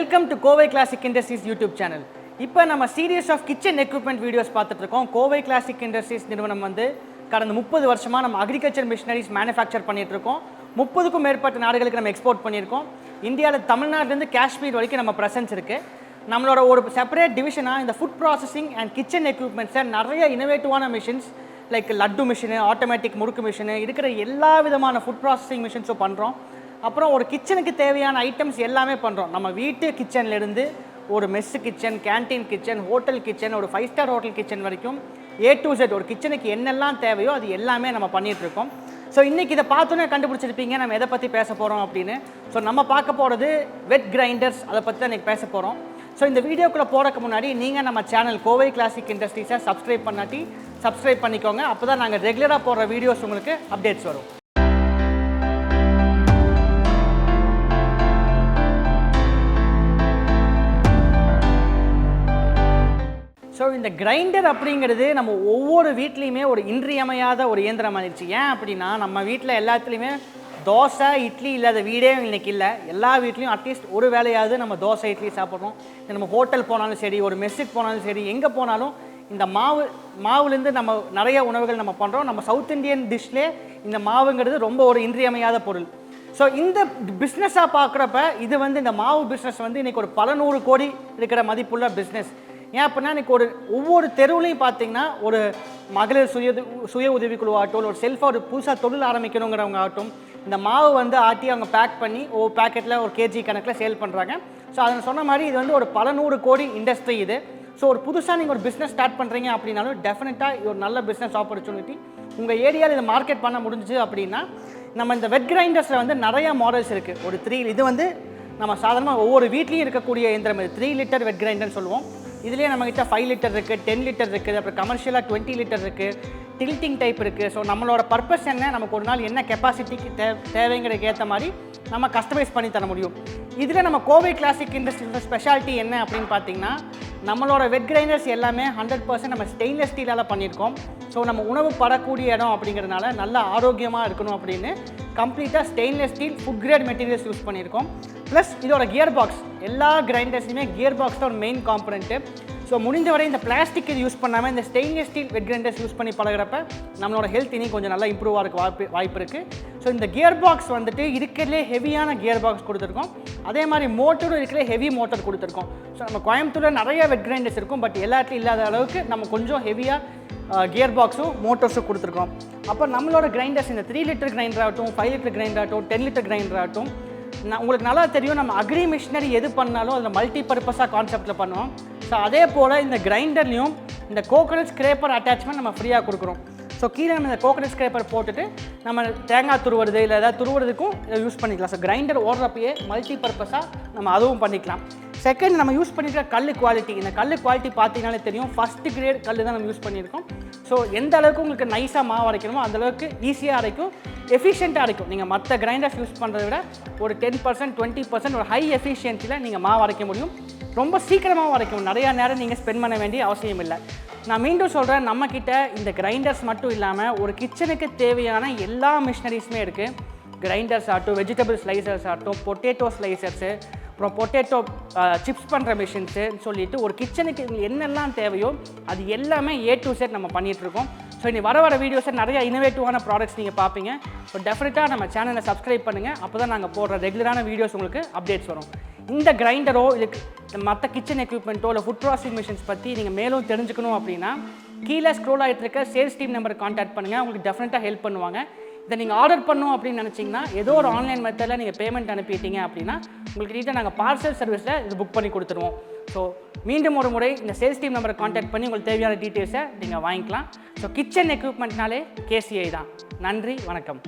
Welcome to Kovai Classic Industries YouTube channel. இப்போ நம்ம series of kitchen equipment videos பார்த்துட்டு இருக்கோம். Kovai Classic Industries நிறுவனம் வந்து கடந்த 30 வருஷமா நம்ம agriculture machineries manufacture பண்ணிட்டு இருக்கோம். 30க்கும் மேற்பட்ட நாடுகளுக்கு நம்ம எக்ஸ்போர்ட் பண்ணியிருக்கோம். இந்தியால தமிழ்நாட்டுல இருந்து காஷ்மீர் வரைக்கும் நம்ம பிரசன்ஸ் இருக்கு. நம்மளோட ஒரு செப்பரேட் டிவிஷனா இந்த ஃபுட் ப்ராசஸிங் அண்ட் கிச்சன் எக்யூப்மெண்ட்ஸை நிறைய இனோவேட்டிவான machines like laddu machine, automatic murukku machine இருக்கிற எல்லா விதமான ஃபுட் ப்ராசஸிங் மிஷின்ஸும் பண்ணுறோம். அப்புறம் ஒரு கிச்சனுக்கு தேவையான ஐட்டம்ஸ் எல்லாமே பண்ணுறோம். நம்ம வீட்டு கிச்சன்லேருந்து ஒரு mess kitchen, canteen kitchen, hotel kitchen, ஒரு 5 ஸ்டார் ஹோட்டல் கிச்சன் வரைக்கும் A to Z ஒரு கிச்சனுக்கு என்னெல்லாம் தேவையோ அது எல்லாமே நம்ம பண்ணிகிட்ருக்கோம். ஸோ இன்றைக்கி இதை பார்த்தோன்னே கண்டுபிடிச்சிருப்பீங்க நம்ம எதை பற்றி பேச போகிறோம் அப்படின்னு. ஸோ நம்ம பார்க்க போகிறது வெட் கிரைண்டர்ஸ், அதை பற்றி தான் இன்றைக்கி பேச போகிறோம். ஸோ இந்த வீடியோக்குள்ளே போகிறதுக்கு முன்னாடி நீங்கள் நம்ம சேனல் கோவை கிளாசிக் இண்டஸ்ட்ரீஸை சப்ஸ்கிரைப் பண்ணாட்டி சப்ஸ்கிரைப் பண்ணிக்கோங்க. அப்போ தான் நாங்கள் ரெகுலராக போடுற வீடியோஸ் உங்களுக்கு அப்டேட்ஸ் வரும். ஸோ இந்த கிரைண்டர் அப்படிங்கிறது நம்ம ஒவ்வொரு வீட்லேயுமே ஒரு இன்றியமையாத ஒரு இயந்திரம் ஆயிடுச்சு. ஏன் அப்படின்னா நம்ம வீட்டில் எல்லாத்துலேயுமே தோசை இட்லி இல்லாத வீடே இன்றைக்கி இல்லை. எல்லா வீட்லேயும் அட்லீஸ்ட் ஒரு வேலையாவது நம்ம தோசை இட்லி சாப்பிட்றோம். நம்ம ஹோட்டல் போனாலும் சரி, ஒரு மெஸ்ஸுக்கு போனாலும் சரி, எங்கே போனாலும் இந்த மாவுலேருந்து நம்ம நிறைய உணவுகள் நம்ம பண்ணுறோம். நம்ம சவுத் இந்தியன் டிஷ்லே இந்த மாவுங்கிறது ரொம்ப ஒரு இன்றியமையாத பொருள். ஸோ இந்த பிஸ்னஸாக பார்க்குறப்ப இது வந்து இந்த மாவு பிஸ்னஸ் வந்து இன்றைக்கி ஒரு பல 100 கோடி இருக்கிற மதிப்புள்ள பிஸ்னஸ். ஏன் அப்படின்னா இன்றைக்கி ஒவ்வொரு தெருவுலையும் பார்த்தீங்கன்னா ஒரு மகளிர் சுய உதவிக்குழுவாகட்டும், ஒரு செல்ஃபாக ஒரு புதுசாக தொழில் ஆரம்பிக்கணுங்கிறவங்க ஆகட்டும், இந்த மாவு வந்து ஆட்டி அவங்க பேக் பண்ணி ஒவ்வொரு பேக்கெட்டில் ஒரு கேஜி கணக்கில் சேல் பண்ணுறாங்க. ஸோ அதை சொன்ன மாதிரி இது வந்து ஒரு பல 100 கோடி இண்டஸ்ட்ரி இது. ஸோ ஒரு புதுசாக நீங்கள் ஒரு பிஸ்னஸ் ஸ்டார்ட் பண்ணுறீங்க அப்படின்னாலும் டெஃபினட்டாக இது ஒரு நல்ல பிஸ்னஸ் ஆப்பர்ச்சுனிட்டி. உங்கள் ஏரியாவில் இதை மார்க்கெட் பண்ண முடிஞ்சுது அப்படின்னா நம்ம இந்த வெட் கிரைண்டர்ஸில் வந்து நிறையா மாடல்ஸ் இருக்குது. ஒரு 3 இது வந்து நம்ம சாதாரணமாக ஒவ்வொரு வீட்லேயும் இருக்கக்கூடிய இயந்திரம். இது 3 லிட்டர் வெட் கிரைண்டர்னு சொல்லுவோம். இதுலேயே நம்மகிட்ட 5 லிட்டர் இருக்குது, 10 லிட்டர் இருக்குது, அப்புறம் கமர்ஷியலாக 20 லிட்டர் இருக்குது, டில்ட்டிங் டைப் இருக்குது. ஸோ நம்மளோட பர்பஸ் என்ன, நமக்கு ஒரு நாள் என்ன கெப்பாசிட்டிக்கு தேவைங்கிறதுக்கு ஏற்ற மாதிரி நம்ம கஸ்டமைஸ் பண்ணி தர முடியும். இதில் நம்ம கோவை கிளாசிக் இண்டஸ்ட்ரியோட ஸ்பெஷாலிட்டி என்ன அப்படின்னு பார்த்தீங்கன்னா நம்மளோட வெட் கிரைண்டர்ஸ் எல்லாமே 100% நம்ம ஸ்டெயின்லெஸ் ஸ்டீலால் பண்ணியிருக்கோம். ஸோ நம்ம உணவு படக்கூடிய இடம் அப்படிங்கிறதுனால நல்ல ஆரோக்கியமாக இருக்கணும் அப்படின்னு கம்ப்ளீட்டாக stainless steel food grade materials use பண்ணியிருக்கோம். ப்ளஸ் இதோட கியர் பாக்ஸ், எல்லா கிரைண்டர்ஸுமே கியர் பாக்ஸ் தான் ஒரு மெயின் காம்பனண்ட்டு. ஸோ முடிஞ்ச வரை இந்த பிளாஸ்டிக் இது யூஸ் பண்ணாமல் இந்த ஸ்டெயின்லெஸ் ஸ்டீல் வெட் கிரைண்டர்ஸ் யூஸ் பண்ணி பழகிறப்ப நம்மளோட ஹெல்த் இனி கொஞ்சம் நல்லா இம்ப்ரூவ் ஆகிறதுக்கு வாய்ப்பு இருக்குது. ஸோ இந்த கியர் பாக்ஸ் வந்துட்டு இருக்கிறதுலே ஹெவியான கியர் பாக்ஸ் கொடுத்துருக்கோம். அதே மாதிரி மோட்டரும் இருக்கிற ஹெவி மோட்டர் கொடுத்துருக்கோம். ஸோ நம்ம கோயம்புத்தூரில் நிறைய வெட் கிரைண்டர்ஸ் இருக்கும், பட் எல்லாத்துலையும் இல்லாத அளவுக்கு நம்ம கொஞ்சம் ஹெவியாக கியர் பாக்ஸும் மோட்டர்ஸும் கொடுத்துருக்கோம். அப்போ நம்மளோட கிரைண்டர்ஸ் இந்த 3 லிட்டர் கிரைண்டர் ஆகட்டும், 5 லிட்டர் கிரைண்டர் ஆகட்டும், 10 லிட்டர் கிரைண்டர் ஆகட்டும், உங்களுக்கு நல்லா தெரியும் நம்ம அக்ரி மிஷினரி எது பண்ணாலும் அதில் மல்டி பர்பஸாக கான்செப்டில் பண்ணுவோம். ஸோ அதே போல் இந்த கிரைண்டர்லேயும் இந்த கோகனட் ஸ்க்ரேப்பர் அட்டாச்மெண்ட் நம்ம ஃப்ரீயாக கொடுக்குறோம். ஸோ கீழே நம்ம இந்த கோகனட் ஸ்க்ரேப்பர் போட்டுட்டு நம்ம தேங்காய் துருவுறது இல்லை ஏதாவது துருவுறதுக்கும் இதை யூஸ் பண்ணிக்கலாம். ஸோ கிரைண்டர் ஓடுறப்பயே மல்டி பர்பஸாக நம்ம அதுவும் பண்ணிக்கலாம். செகண்ட், நம்ம யூஸ் பண்ணியிருக்க கல் குவாலிட்டி, இந்த கல் குவாலிட்டி பார்த்தீங்கன்னாலே தெரியும் ஃபஸ்ட்டு கிரேட் கல் தான் நம்ம யூஸ் பண்ணியிருக்கோம். ஸோ எந்த அளவுக்கு உங்களுக்கு நைஸாக மாவு அரைக்கணுமோ அந்தளவுக்கு ஈஸியாக அரைக்கும், எஃபிஷியண்ட்டாக அரைக்கும். நீங்கள் மற்ற கிரைண்டர்ஸ் யூஸ் பண்ணுறதை விட ஒரு 10% 20% ஒரு ஹை எஃபிஷியன்சியில் நீங்கள் மாவு அரைக்க முடியும். ரொம்ப சீக்கிரமாகவும் அரைக்கும், நிறையா நேரம் நீங்கள் ஸ்பெண்ட் பண்ண வேண்டிய அவசியம் இல்லை. நான் மீண்டும் சொல்கிறேன், நம்மக்கிட்ட இந்த கிரைண்டர்ஸ் மட்டும் இல்லாமல் ஒரு கிச்சனுக்கு தேவையான எல்லா மிஷினரிஸுமே இருக்குது. கிரைண்டர்ஸ் ஆகட்டும், வெஜிடபிள் ஸ்லைசர்ஸ் ஆகட்டும், பொட்டேட்டோ ஸ்லைசர்ஸு, அப்புறம் பொட்டேட்டோ சிப்ஸ் பண்ணுற மிஷின்ஸு சொல்லிட்டு ஒரு கிச்சனுக்கு என்னெல்லாம் தேவையோ அது எல்லாமே A to Z நம்ம பண்ணிகிட்ருக்கோம். ஸோ இனி வர வீடியோஸை நிறையா இனோவேட்டிவான ப்ராடக்ட்ஸ் நீங்கள் பார்ப்பீங்க. ஸோ டெஃபினட்டாக நம்ம சேனலை சப்ஸ்கிரைப் பண்ணுங்கள். அப்போ தான் நாங்கள் போடுற ரெகுலரான வீடியோஸ் உங்களுக்கு அப்டேட்ஸ் வரும். இந்த கிரைண்டரோ இதுக்கு மற்ற கிச்சன் எக்யூப்மெண்ட்டோ இல்லை ஃபுட் ப்ராசஸிங் மிஷின்ஸ் பற்றி நீங்கள் மேலும் தெரிஞ்சுக்கணும் அப்படின்னா கீழே ஸ்க்ரோல் ஆகிட்டு இருக்க சேல்ஸ் டீம் நம்பருக்கு கான்டாக்ட் பண்ணுங்கள். உங்களுக்கு டெஃபினட்டாக ஹெல்ப் பண்ணுவாங்க. இதை நீங்கள் ஆர்டர் பண்ணணும் அப்படின்னு நினச்சிங்கன்னா ஏதோ ஒரு ஆன்லைன் மெத்தடில் நீங்கள் பேமெண்ட் அனுப்பிட்டீங்க அப்படின்னா உங்களுக்கு நீட்டாக நாங்கள் பார்சல் சர்வீஸில் இது புக் பண்ணி கொடுத்துருவோம். ஸோ மீண்டும் ஒரு முறை இந்த சேல்ஸ் டீம் நம்பரை கான்டாக்ட் பண்ணி உங்களுக்கு தேவையான டீட்டெயில்ஸை நீங்கள் வாங்கிக்கலாம். ஸோ கிச்சன் எக்யூப்மெண்ட்னாலே KCI தான். நன்றி, வணக்கம்.